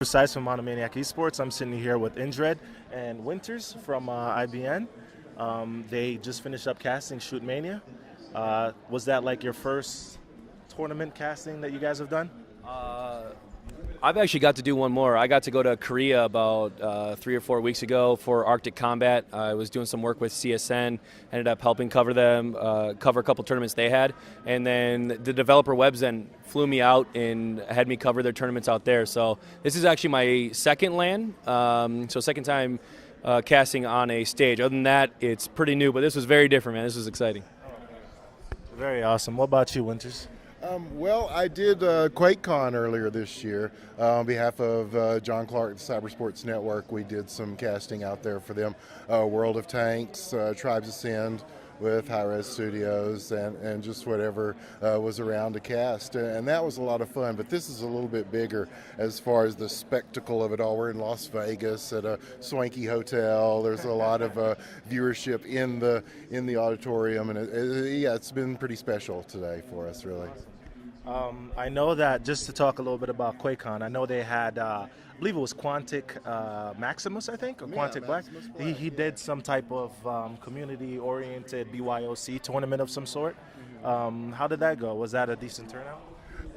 Sides from Monomaniac Esports. I'm sitting here with Indredd and Winters from IBN. They just finished up casting Shootmania. Was that like your first tournament casting that you guys have done? I've actually got to do one more. I got to go to Korea about 3 or 4 weeks ago for Arctic Combat. I was doing some work with CSN, ended up helping cover them, cover a couple tournaments they had, and then the developer Webs then flew me out and had me cover their tournaments out there. So this is actually my second LAN, so second time casting on a stage. Other than that, it's pretty new, but this was very different, man. This was exciting. Very awesome. What about you, Winters? Well, I did QuakeCon earlier this year on behalf of John Clark, the Cybersports Network. We did some casting out there for them. World of Tanks, Tribes Ascend with High Res Studios, and just whatever was around to cast. And that was a lot of fun, but this is a little bit bigger as far as the spectacle of it all. We're in Las Vegas at a swanky hotel. There's a lot of viewership in the auditorium, and yeah, it's been pretty special today for us, really. I know that, just to talk a little bit about QuakeCon, I know they had, I believe it was Quantic Maximus, I think, or Quantic Black. He did some type of community-oriented BYOC tournament of some sort. How did that go? Was that a decent turnout?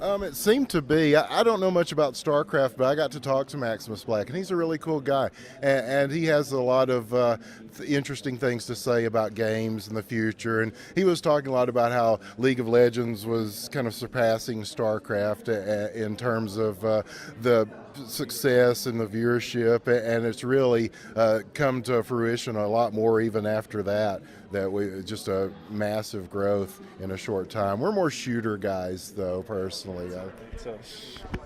It seemed to be. I don't know much about StarCraft, but I got to talk to Maximus Black, and he's a really cool guy. And he has a lot of interesting things to say about games in the future. And he was talking a lot about how League of Legends was kind of surpassing StarCraft in terms of the success and the viewership, and it's really come to fruition a lot more even after that we just a massive growth in a short time. We're more shooter guys, though, personally. So,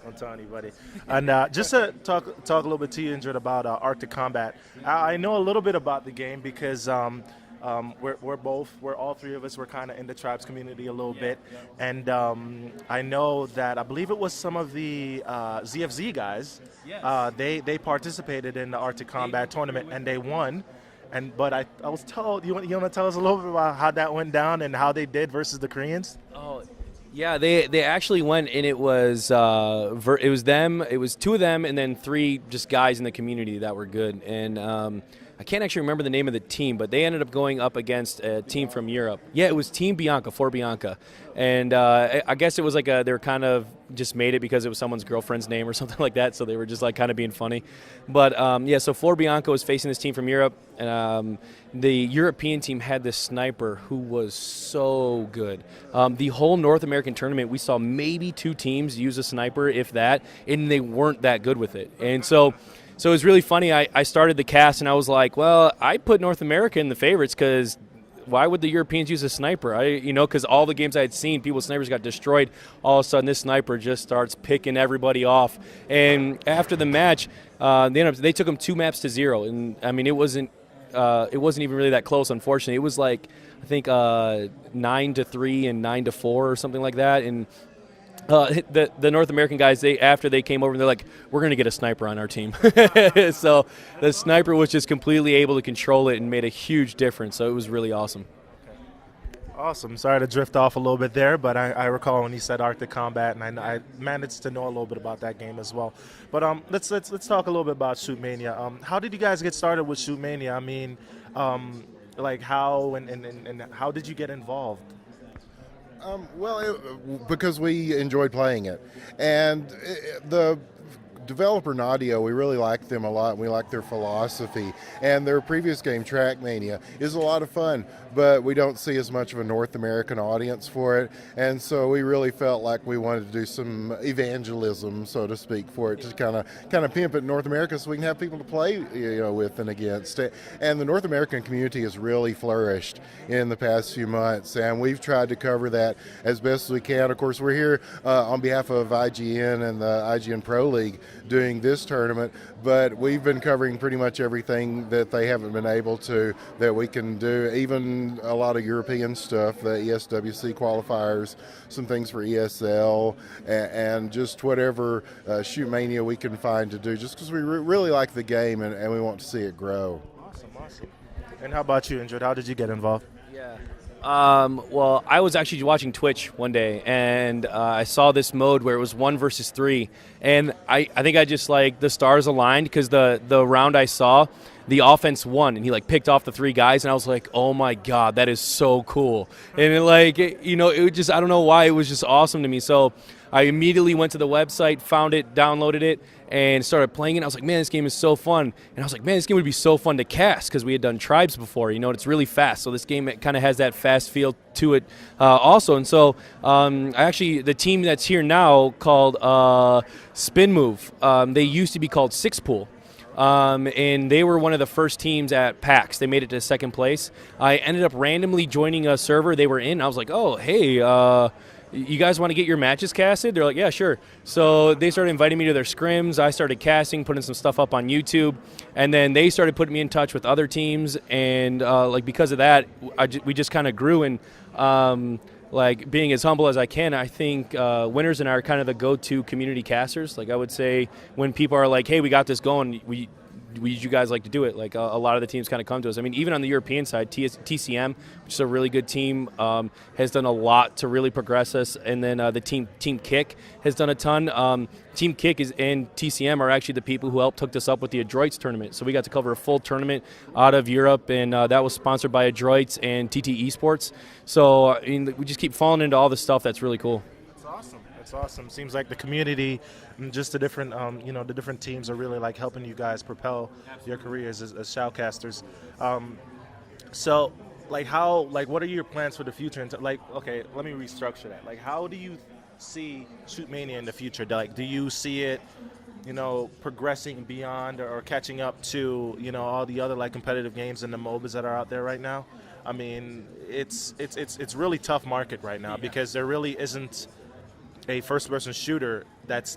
don't tell anybody. And just to talk a little bit to you, Indredd, about Arctic Combat. I know a little bit about the game because we're all three of us, we're kind of in the Tribes community a little bit, and I know that I believe it was some of the ZFZ guys. They participated in the Arctic Combat tournament and they won. But I was told, you want to tell us a little bit about how that went down and how they did versus the Koreans? Oh, yeah, they actually went, and it was them, it was two of them, and then three just guys in the community that were good. And I can't actually remember the name of the team, but they ended up going up against a team from Europe. Yeah, it was Team Bianca, for Bianca. And I guess it was like they were kind of just made it because it was someone's girlfriend's name or something like that, so they were just like kind of being funny. But yeah, so For Bianca was facing this team from Europe. And, the European team had this sniper who was so good. The whole North American tournament, we saw maybe 2 teams use a sniper, if that, and they weren't that good with it. And so it was really funny. I started the cast, and I was like, well, I put North America in the favorites because why would the Europeans use a sniper? Because all the games I had seen, people's snipers got destroyed. All of a sudden, this sniper just starts picking everybody off. And after the match, they took them 2 maps to 0. And I mean, it wasn't even really that close, unfortunately. It was like, I think 9-3 and 9-4 or something like that. And the North American guys, after they came over, and they're like, we're going to get a sniper on our team. So the sniper was just completely able to control it and made a huge difference. So it was really awesome. Awesome. Sorry to drift off a little bit there, but I recall when you said Arctic Combat, and I managed to know a little bit about that game as well. But let's talk a little bit about Shootmania. How did you guys get started with Shootmania? I mean, like how and how did you get involved? Because we enjoyed playing it, and the developer Nadia, we really like them a lot. We like their philosophy, and their previous game, Trackmania, is a lot of fun, but we don't see as much of a North American audience for it, and so we really felt like we wanted to do some evangelism, so to speak, for it, to kind of pimp it in North America so we can have people to play with and against it. And the North American community has really flourished in the past few months, and we've tried to cover that as best as we can. Of course, we're here on behalf of IGN and the IGN Pro League doing this tournament, but we've been covering pretty much everything that they haven't been able to, that we can do, even a lot of European stuff, the ESWC qualifiers, some things for ESL, and just whatever Shootmania we can find to do, just because we really like the game and we want to see it grow. Awesome. And how about you, Indredd? How did you get involved? Yeah. Well, I was actually watching Twitch one day, and I saw this mode where it was 1 versus 3, and I think I just like the stars aligned because the round I saw, the offense won, and he like picked off the 3 guys, and I was like, oh my god, that is so cool. And it just, I don't know why, it was just awesome to me. So I immediately went to the website, found it, downloaded it, and started playing it. I was like, man, this game is so fun. And I was like, man, this game would be so fun to cast because we had done tribes before, and it's really fast. So this game kind of has that fast feel to it also. And so the team that's here now called Spin Move, they used to be called Six Pool. And they were one of the first teams at PAX. They made it to second place. I ended up randomly joining a server they were in. I was like, oh, hey, you guys want to get your matches casted? They're like, yeah, sure. So they started inviting me to their scrims. I started casting, putting some stuff up on YouTube, and then they started putting me in touch with other teams. And because of that, we just kind of grew. And being as humble as I can, I think Winters and I are kind of the go-to community casters. Like I would say, when people are like, hey, we got this going, would you guys like to do it? Like a lot of the teams kind of come to us. I mean, even on the European side, TCM, which is a really good team, has done a lot to really progress us. And then the Team Kick has done a ton. Team Kick and TCM are actually the people who helped hook us up with the Adroits tournament. So we got to cover a full tournament out of Europe, and that was sponsored by Adroits and TT Esports. So I mean, we just keep falling into all this stuff that's really cool. It's awesome. Seems like the community, just the different, the different teams are really like helping you guys propel your careers as shoutcasters. So, what are your plans for the future? Okay, let me restructure that. Like, how do you see Shootmania in the future? Like, do you see it, progressing beyond or catching up to, all the other like competitive games and the MOBAs that are out there right now? I mean, it's really tough market right now because there really isn't a first-person shooter that's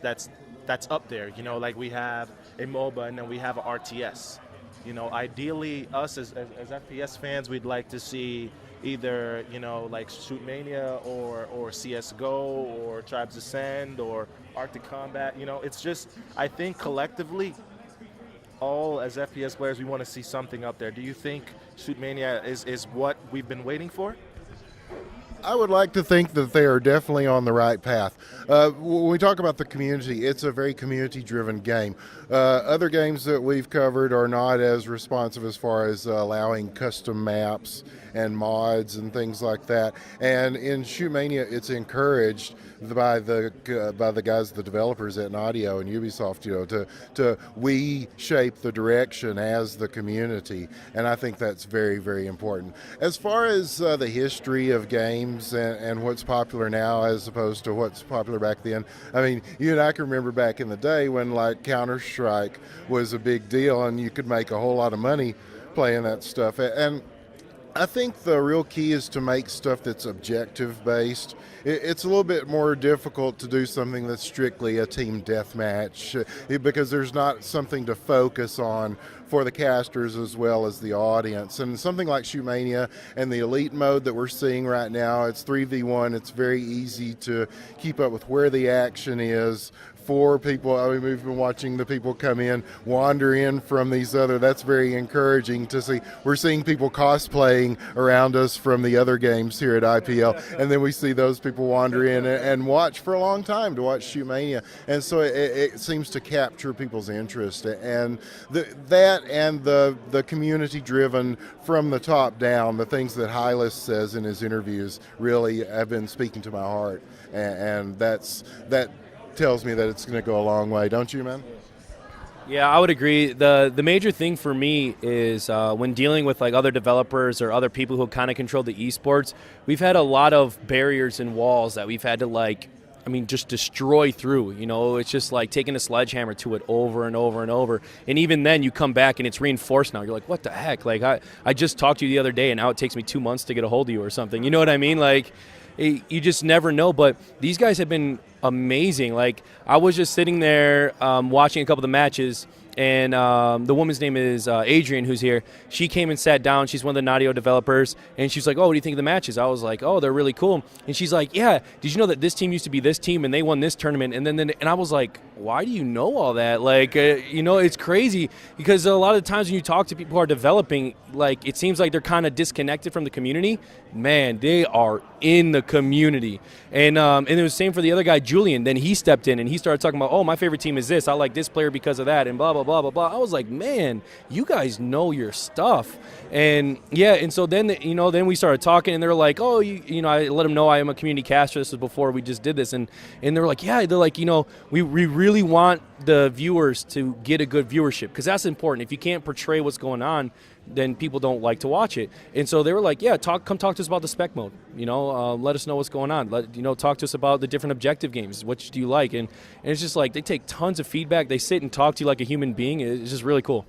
up there. Like we have a MOBA and then we have a RTS. Ideally, us as FPS fans, we'd like to see either like Shootmania or CS:GO or Tribes Ascend or Arctic Combat. It's just, I think collectively, all as FPS players, we want to see something up there. Do you think Shootmania is what we've been waiting for? I would like to think that they are definitely on the right path. When we talk about the community, it's a very community-driven game. Other games that we've covered are not as responsive as far as allowing custom maps and mods and things like that. And in Shootmania, it's encouraged by the guys, the developers at Naudio and Ubisoft, we shape the direction as the community, and I think that's very, very important. As far as the history of games and what's popular now as opposed to what's popular back then, I mean, you and I can remember back in the day when like Counter-Strike was a big deal and you could make a whole lot of money playing that stuff. And I think the real key is to make stuff that's objective based. It's a little bit more difficult to do something that's strictly a team deathmatch because there's not something to focus on for the casters as well as the audience. And something like Shootmania and the elite mode that we're seeing right now, it's 3v1. It's very easy to keep up with where the action is for people. I mean, we've been watching the people come in, wander in from these other. That's very encouraging to see. We're seeing people cosplaying around us from the other games here at IPL, and then we see those people wander in and watch for a long time to watch Shootmania. And so it seems to capture people's interest. And that and the community-driven from the top down, the things that Hylas says in his interviews really have been speaking to my heart. And that tells me that it's going to go a long way, don't you, man? Yeah, I would agree. The major thing for me is when dealing with like other developers or other people who kind of control the esports, we've had a lot of barriers and walls that we've had to just destroy through. It's just like taking a sledgehammer to it over and over and over. And even then you come back and it's reinforced now. You're like, what the heck? Like I just talked to you the other day and now it takes me 2 months to get a hold of you or something. You know what I mean? Like you just never know. But these guys have been amazing. Like I was just sitting there watching a couple of the matches, and the woman's name is Adrian, who's here. She came and sat down. She's one of the Naudio developers, and she's like, oh, what do you think of the matches? I was like, oh, they're really cool. And she's like, yeah, did you know that this team used to be this team and they won this tournament? And then I was like, why do you know all that? Like, it's crazy because a lot of the times when you talk to people who are developing, like, it seems like they're kind of disconnected from the community. Man, they are in the community. And it was the same for the other guy, Julian. Then he stepped in and he started talking about, oh, my favorite team is this. I like this player because of that, and blah, blah, blah, blah, blah. I was like, man, you guys know your stuff. And, yeah, and so then, then we started talking, and they're like, oh, I let them know I am a community caster. This was before we just did this. And they were like, yeah, they're like, we really want the viewers to get a good viewership because that's important. If you can't portray what's going on, then people don't like to watch it. And so they were like, yeah, come talk to us about the spec mode. Let us know what's going on. Talk to us about the different objective games. Which do you like? And it's just like they take tons of feedback. They sit and talk to you like a human being. It's just really cool.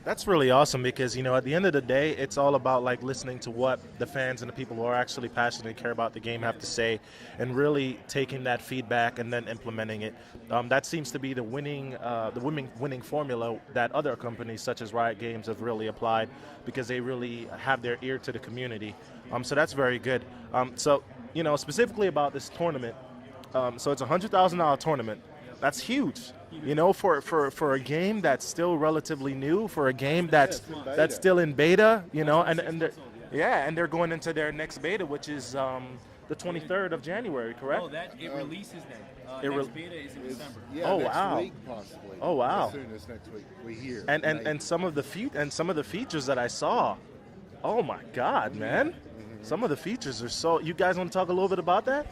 That's really awesome because, at the end of the day, it's all about like listening to what the fans and the people who are actually passionate and care about the game have to say and really taking that feedback and then implementing it. That seems to be the winning formula that other companies such as Riot Games have really applied because they really have their ear to the community. So that's very good. Specifically about this tournament, so it's a $100,000 tournament. That's huge. For a game that's still relatively new, for a game that's still in beta, and they're going into their next beta, which is the 23rd of January, correct? Oh, it releases then. Next beta is in December. Yeah, oh next wow! Week, possibly. Oh wow! As soon as next week, we hear. And some of the features that I saw, oh my God, man! Some of the features are so. You guys want to talk a little bit about that?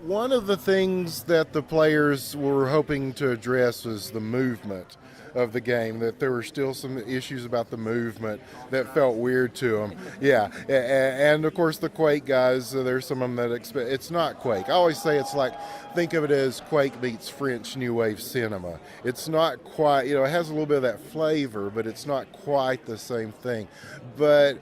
One of the things that the players were hoping to address was the movement of the game, that there were still some issues about the movement that felt weird to them. Yeah, and of course the Quake guys, there's some of them that expect, it's not Quake. I always say it's like, think of it as Quake meets French New Wave cinema. It's not quite, it has a little bit of that flavor, but it's not quite the same thing. But,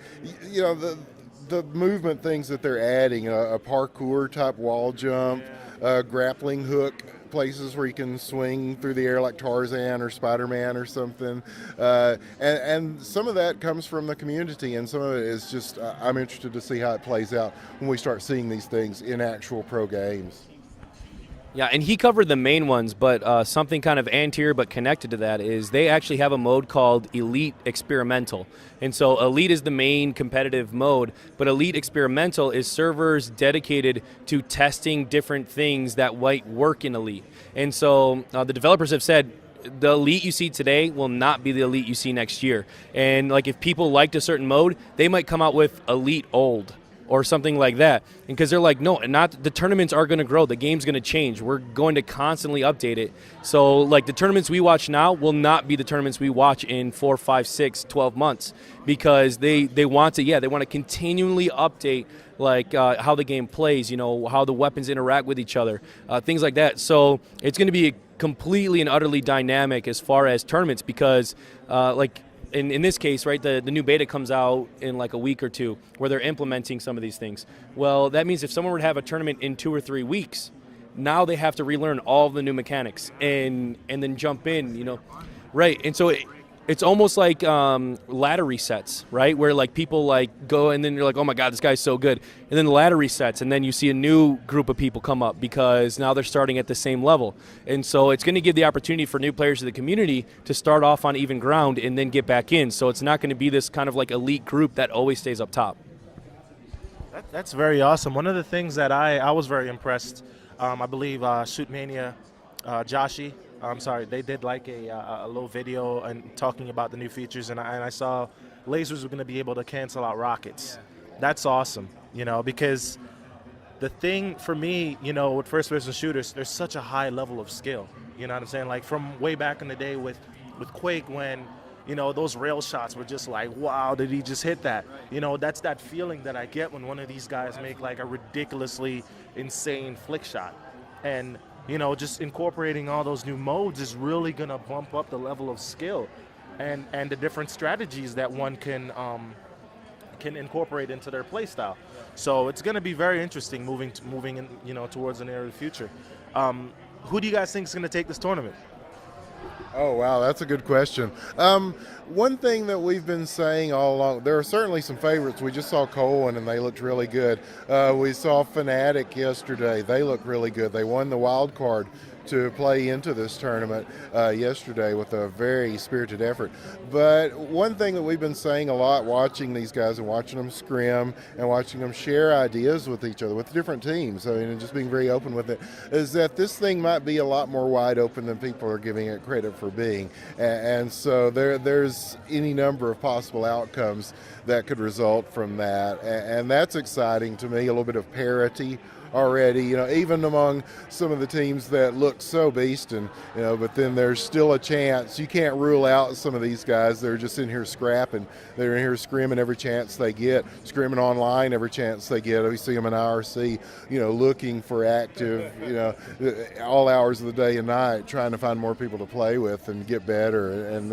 the movement things that they're adding, a parkour type wall jump, grappling hook, places where you can swing through the air like Tarzan or Spider-Man or something. And some of that comes from the community, and some of it is just, I'm interested to see how it plays out when we start seeing these things in actual pro games. Yeah, and he covered the main ones, but something kind of anterior but connected to that is they actually have a mode called Elite Experimental. And so Elite is the main competitive mode, but Elite Experimental is servers dedicated to testing different things that might work in Elite. And so the developers have said, the Elite you see today will not be the Elite you see next year. And like if people liked a certain mode, they might come out with Elite Old or something like that. And because they're like, no, not the tournaments are going to grow. The game's going to change. We're going to constantly update it. So like the tournaments we watch now will not be the tournaments we watch in 4, 5, 6, 12 months because they want to continually update like how the game plays, how the weapons interact with each other, things like that. So it's going to be completely and utterly dynamic as far as tournaments because in this case, right, the new beta comes out in like a week or two where they're implementing some of these things. Well, that means if someone were to have a tournament in 2 or 3 weeks, now they have to relearn all of the new mechanics and then jump in, Right, and so it's almost like ladder resets, right, where like people like go and then you're like, oh my God, this guy's so good. And then the ladder resets and then you see a new group of people come up because now they're starting at the same level. And so it's going to give the opportunity for new players of the community to start off on even ground and then get back in. So it's not going to be this kind of like elite group that always stays up top. That's very awesome. One of the things that I was very impressed, I believe Shootmania, Joshi, they did like a little video and talking about the new features, and I saw lasers were going to be able to cancel out rockets. Yeah. That's awesome, because the thing for me, with first-person shooters, there's such a high level of skill. You know what I'm saying? Like from way back in the day with Quake when, those rail shots were just like, wow, did he just hit that? Right. That's that feeling that I get when one of these guys make like a ridiculously insane flick shot. And just incorporating all those new modes is really going to bump up the level of skill and the different strategies that one can incorporate into their play style. So it's going to be very interesting moving in, towards the near future. Who do you guys think is going to take this tournament? Oh, wow, that's a good question. One thing that we've been saying all along, there are certainly some favorites. We just saw Colin, and they looked really good. We saw Fnatic yesterday. They looked really good. They won the wild card to play into this tournament yesterday with a very spirited effort. But one thing that we've been saying a lot watching these guys and watching them scrim and watching them share ideas with each other, with different teams, I mean, and just being very open with it, is that this thing might be a lot more wide open than people are giving it credit for being. And so there's any number of possible outcomes that could result from that. And that's exciting to me, a little bit of parity already, even among some of the teams that look so beastin', but then there's still a chance. You can't rule out some of these guys. They're just in here scrapping. They're in here scrimming every chance they get, scrimming online every chance they get. We see them in IRC, looking for active, all hours of the day and night, trying to find more people to play with and get better. And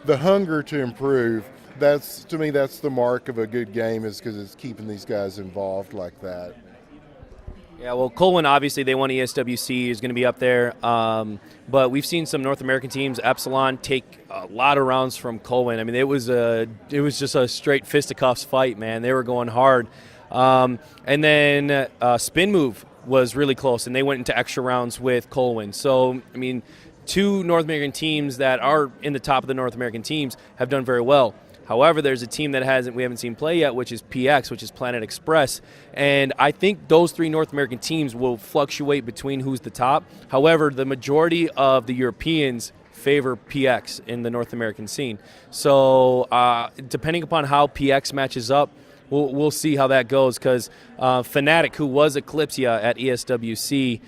the hunger to improve, to me, that's the mark of a good game, is because it's keeping these guys involved like that. Yeah, well, Colwyn, obviously, they won ESWC, is going to be up there. But we've seen some North American teams, Epsilon, take a lot of rounds from Colwyn. I mean, it was just a straight fisticuffs fight, man. They were going hard. And then Spin Move was really close, and they went into extra rounds with Colwyn. So, I mean, two North American teams that are in the top of the North American teams have done very well. However, there's a team that we haven't seen play yet, which is PX, which is Planet Express. And I think those three North American teams will fluctuate between who's the top. However, the majority of the Europeans favor PX in the North American scene. So depending upon how PX matches up, we'll see how that goes, because Fnatic, who was Eclipsia at ESWC,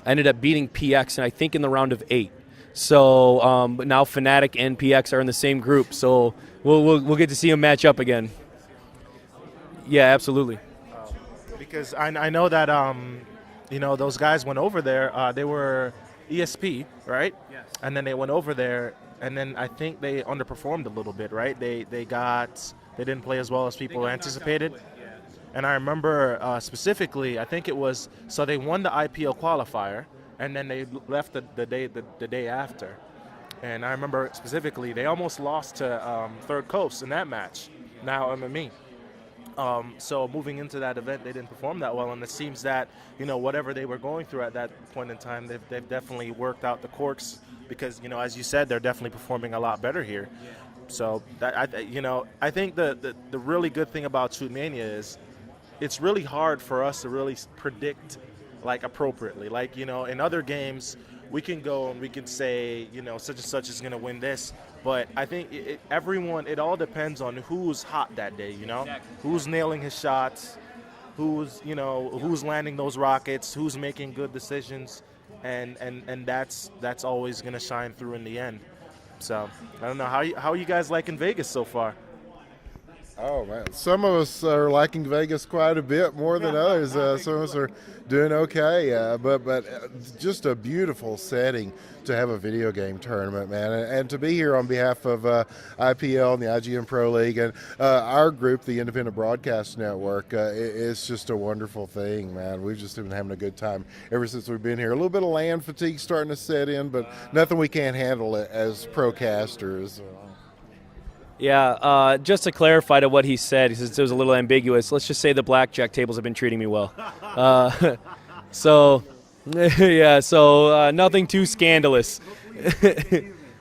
ended up beating PX, and I think in the round of 8. So but now Fnatic and PX are in the same group, so we'll get to see them match up again. Yeah, absolutely. Because I know that those guys went over there. They were ESP, right? Yes. And then they went over there, and then I think they underperformed a little bit, right? They didn't play as well as people anticipated. And I remember specifically, I think it was, so they won the IPL qualifier, and then they left the day after. And I remember specifically, they almost lost to Third Coast in that match, now MME. So moving into that event, they didn't perform that well, and it seems that, whatever they were going through at that point in time, they've definitely worked out the quirks, because, as you said, they're definitely performing a lot better here. Yeah. So that I think the really good thing about Shootmania is it's really hard for us to really predict appropriately. In other games, we can go and we can say, such and such is going to win this. But I think it all depends on who's hot that day, Exactly. Who's nailing his shots, who's landing those rockets, who's making good decisions, and that's always going to shine through in the end. So I don't know, how you guys liking Vegas so far? Oh, man. Some of us are liking Vegas quite a bit more than others. Some of us are doing okay. But just a beautiful setting to have a video game tournament, man. And to be here on behalf of IPL and the IGN Pro League and our group, the Independent Broadcast Network, it's just a wonderful thing, man. We've just been having a good time ever since we've been here. A little bit of land fatigue starting to set in, but nothing we can't handle as procasters. Yeah, just to clarify to what he said, since it was a little ambiguous, let's just say the blackjack tables have been treating me well. So nothing too scandalous.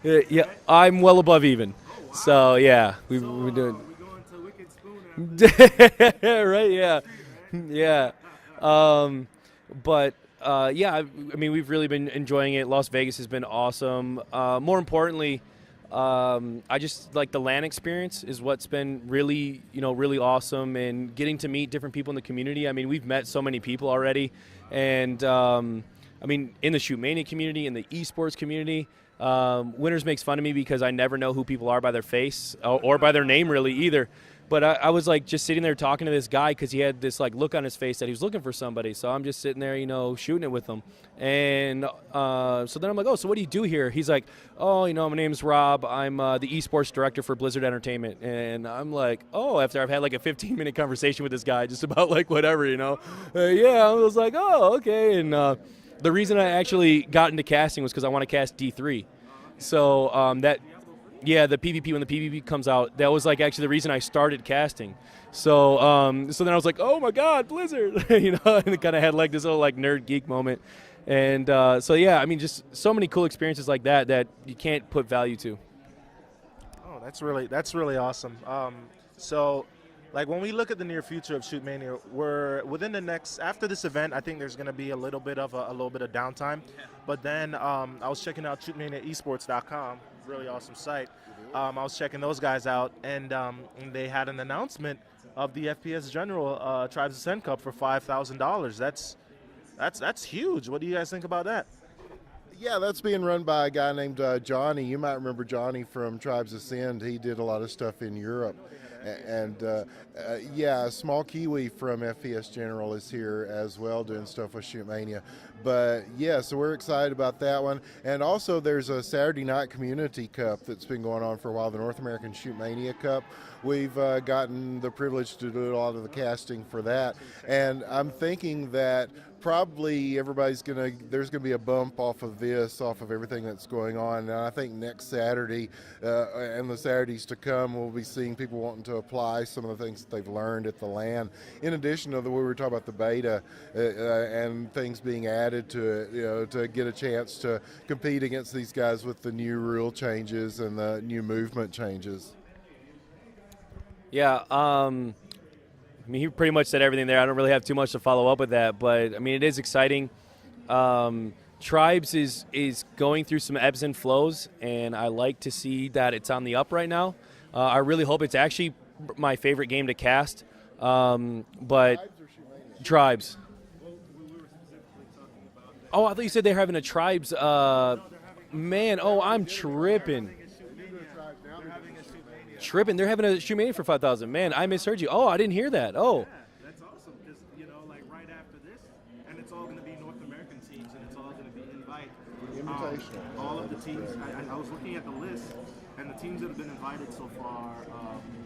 Yeah, I'm well above even. So, yeah, we're doing. Right, yeah. Yeah. I mean, we've really been enjoying it. Las Vegas has been awesome. More importantly, I just like the LAN experience is what's been really, really awesome, and getting to meet different people in the community. I mean, we've met so many people already, and I mean, in the Shootmania community, in the esports community, Winters makes fun of me because I never know who people are by their face or by their name really either. But I was just sitting there talking to this guy because he had this look on his face that he was looking for somebody. So I'm just sitting there, shooting it with him. And so then I'm like, oh, so what do you do here? He's like, oh, my name's Rob. I'm the esports director for Blizzard Entertainment. And I'm like, oh, after I've had a 15-minute conversation with this guy just about whatever, yeah, I was like, oh, okay. And the reason I actually got into casting was because I want to cast D3. So yeah, the PvP, when the PvP comes out, that was actually the reason I started casting. So then I was like, oh my God, Blizzard, and it kind of had this little nerd geek moment. And so yeah, I mean, just so many cool experiences like that that you can't put value to. Oh, that's really awesome. So, like when we look at the near future of Shootmania, we're within the next after this event. I think there's going to be a little bit of downtime, but then I was checking out Shootmania really awesome site. I was checking those guys out, and they had an announcement of the FPS General Tribes Ascend Cup for $5,000. That's huge. What do you guys think about that? Yeah, that's being run by a guy named Johnny. You might remember Johnny from Tribes Ascend. He did a lot of stuff in Europe. And yeah, Small Kiwi from FPS General is here as well doing stuff with Shootmania. But yeah, so we're excited about that one. And also there's a Saturday Night Community Cup that's been going on for a while, the North American Shootmania Cup. We've gotten the privilege to do a lot of the casting for that. And I'm thinking that probably there's gonna be a bump off of everything that's going on. And I think next Saturday and the Saturdays to come, we'll be seeing people wanting to apply some of the things that they've learned at the LAN. In addition to we were talking about the beta and things being added to it, to get a chance to compete against these guys with the new rule changes and the new movement changes. Yeah, I mean, he pretty much said everything there. I don't really have too much to follow up with that, but I mean, it is exciting. Tribes is going through some ebbs and flows, and I like to see that it's on the up right now. I really hope it's actually my favorite game to cast, but Tribes. Oh, I thought you said they're having a Tribes. Man, oh, I'm tripping. They're having a Shootmania for 5,000. Man, I misheard you. Oh, I didn't hear that. Oh. Yeah, that's awesome because like right after this, and it's all going to be North American teams, and it's all going to be invitational. All of the teams. I was looking at the list, and the teams that have been invited so far.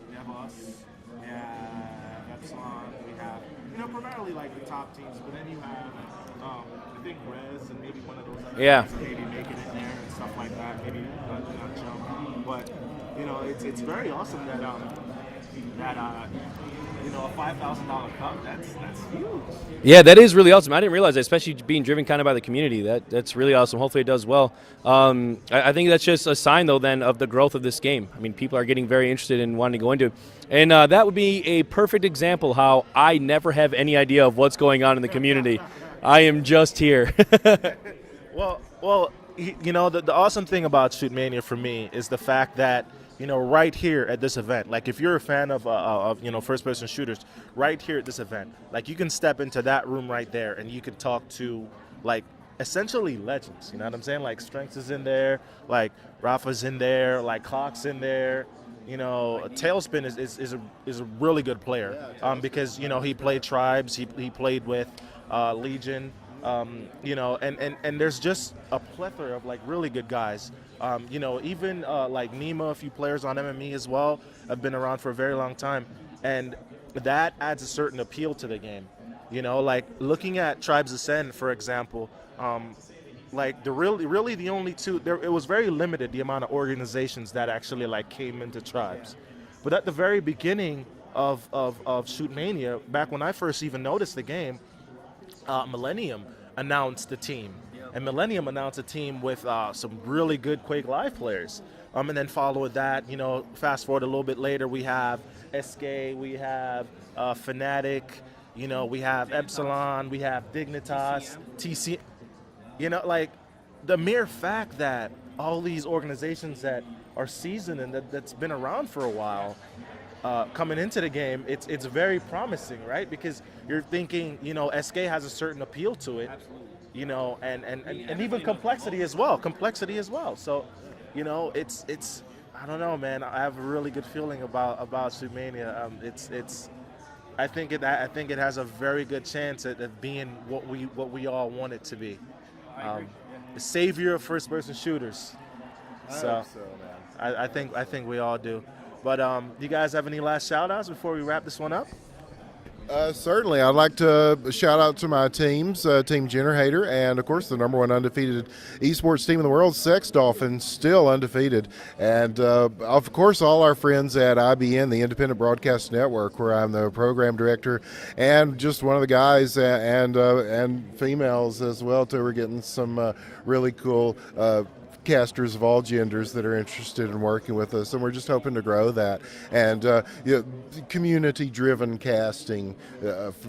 We have us. We have Epsilon. We have primarily like the top teams, but then you have I think Rez and maybe one of those other guys maybe making it there and stuff like that. Maybe not jump, but. It's very awesome that a $5,000 cup. That's huge. Yeah, that is really awesome. I didn't realize that, especially being driven kind of by the community. That's really awesome. Hopefully it does well. I think that's just a sign, though, then of the growth of this game. I mean, people are getting very interested in wanting to go into it. And that would be a perfect example how I never have any idea of what's going on in the community. I am just here. Well, the awesome thing about Shootmania for me is the fact that right here at this event, like if you're a fan of first-person shooters, right here at this event, like you can step into that room right there and you can talk to like essentially legends. You know what I'm saying? Like Strengths is in there, like Rafa's in there, like Clock's in there. Tailspin is a really good player because he played Tribes, he played with Legion. And there's just a plethora of like really good guys. Even like Nima, a few players on MME as well, have been around for a very long time, and that adds a certain appeal to the game. Like looking at Tribes Ascend, for example, like really the only two there. It was very limited the amount of organizations that actually like came into Tribes, but at the very beginning of Shootmania, back when I first even noticed the game. Millennium announced the team, and Millennium announced a team with some really good Quake Live players. And then followed that, fast forward a little bit later, we have SK, we have Fnatic, we have Epsilon, we have Dignitas, TC. Like the mere fact that all these organizations that are seasoned and that's been around for a while. Coming into the game, it's very promising, right? Because you're thinking, SK has a certain appeal to it, and even complexity as well. So, it's I don't know, man. I have a really good feeling about Shootmania. I think it has a very good chance at being what we all want it to be, the savior of first-person shooters. I hope so, man. I think we all do. But you guys have any last shout-outs before we wrap this one up? Certainly. I'd like to shout out to my teams, Team Generator, and of course the number one undefeated esports team in the world, Sex Dolphins, still undefeated. And of course all our friends at IBN, the Independent Broadcast Network, where I'm the program director and just one of the guys, and females as well too. We're getting some really cool casters of all genders that are interested in working with us, and we're just hoping to grow that. And community-driven casting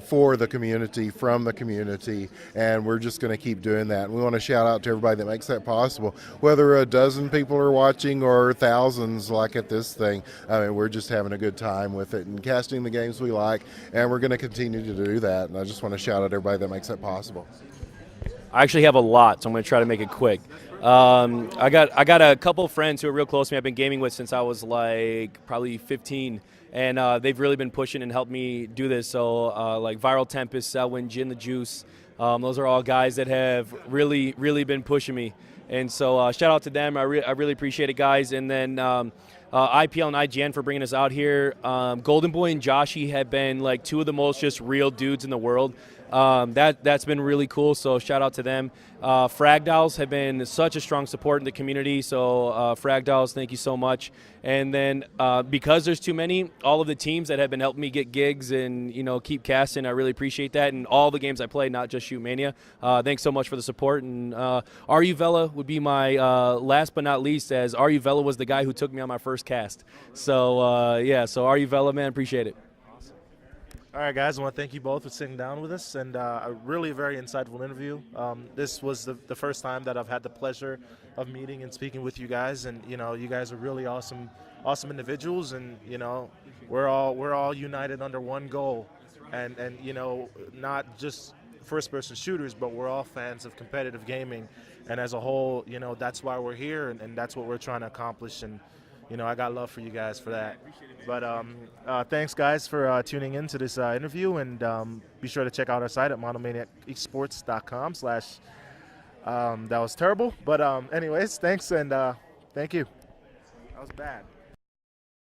for the community, from the community, and we're just going to keep doing that. And we want to shout out to everybody that makes that possible, whether a dozen people are watching or thousands like at this thing. I mean, we're just having a good time with it and casting the games we like, and we're going to continue to do that. And I just want to shout out everybody that makes that possible. I actually have a lot, so I'm going to try to make it quick. I got a couple of friends who are real close to me. I've been gaming with since I was like probably 15, and they've really been pushing and helped me do this. So like Viral Tempest, Selwyn, Gin the Juice, those are all guys that have really been pushing me. And so shout out to them. I really appreciate it, guys. And then IPL and IGN for bringing us out here. Golden Boy and Joshy have been like two of the most just real dudes in the world. That's been really cool, so shout out to them. Frag Dolls have been such a strong support in the community, so Frag Dolls, thank you so much. And then because there's too many, all of the teams that have been helping me get gigs and keep casting, I really appreciate that. And all the games I play, not just Shootmania. Thanks so much for the support. And RU Vela would be my last but not least, as RU Vela was the guy who took me on my first cast. So yeah, so RU Vela, man, appreciate it. All right, guys, I want to thank you both for sitting down with us, and a really very insightful interview. This was the first time that I've had the pleasure of meeting and speaking with you guys, and you guys are really awesome individuals, and we're all united under one goal, and not just first-person shooters, but we're all fans of competitive gaming, and as a whole, that's why we're here, and that's what we're trying to accomplish, and I got love for you guys for that. But thanks, guys, for tuning in to this interview, and be sure to check out our site at monomaniacesports.com/. That was terrible, but anyways, thanks, and thank you. That was bad.